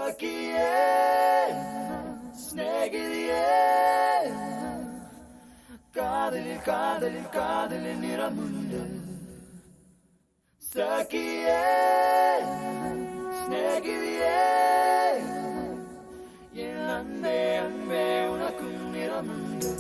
സഖിയേ സ്നേഹിതയേ കാതലിൽ കാതലിൽ കാതലിൽ നിറമുണ്ട് സഖിയേ സ്നേഹിതയേ N അன்பே അன்பே ഉനക്കും നിറമുണ്ട്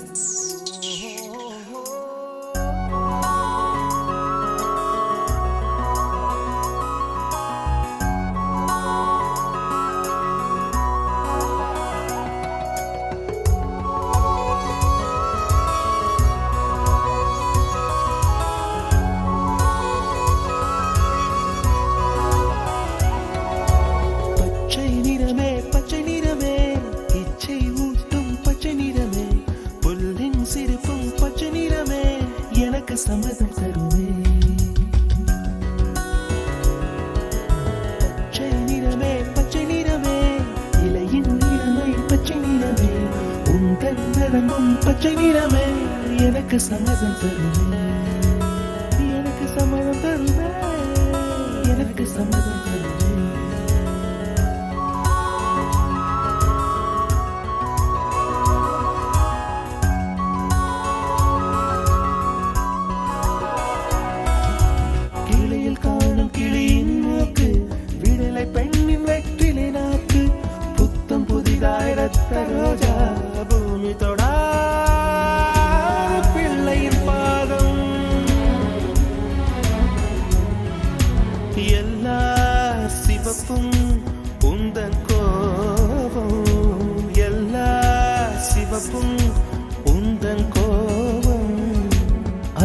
சம்மதம் தருவே பச்சை நிறமே பச்சை நிறமே இலையின் நிறமை பச்சை நிறமே உங்கள் நிறமும் பச்சை நிறமே எனக்கு சம்மதம் தருவே எனக்கு சம்மதம் தருவே எனக்கு சம்மதம் தருவே ரோஜா பூமி தொடா பிள்ளையின் பாதம் எல்லா சிவப்பும் உந்தன் கோபம் எல்லா சிவப்பும் உந்தன் கோபம்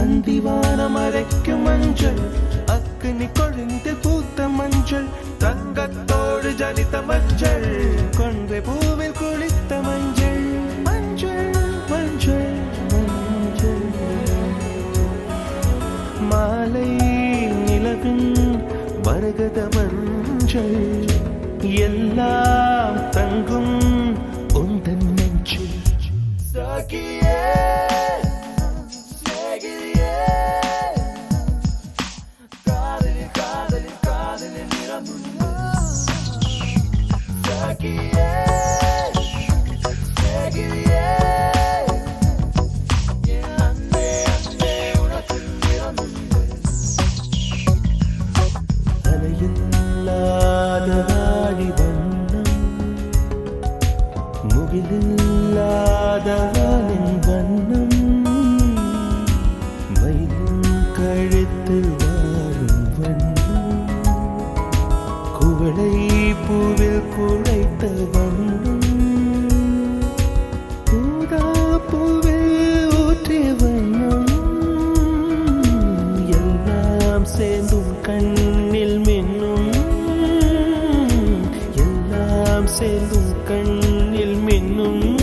அந்திவானம் அரைக்கும் மஞ்சள் அக்கினி கொழுந்து பூத்த மஞ்சள் தங்கத்தோடு ஜனித்த மஞ்சள் கொன்றை பூவில் குளித்த மஞ்சள் மஞ்சள் மஞ்சள் மஞ்சள் மாலை நிலவின் மரகத மஞ்சள் எல்லாம் தங்கும் உந்தன் நெஞ்சில் சகியே முகிலில்லாதவனின் வண்ணம் மயிலின் கழுத்தில் வாழும் வண்ணம் குவளை பூவில் குழைத்த வண்ணம் ஊதா பூவில் ஊற்றிய வண்ணம் எல்லாம் சேர்ந்தும் கண்ணில் மின்னும் எல்லாம் சேர்ந்தும் கண்ணில் மின்னும்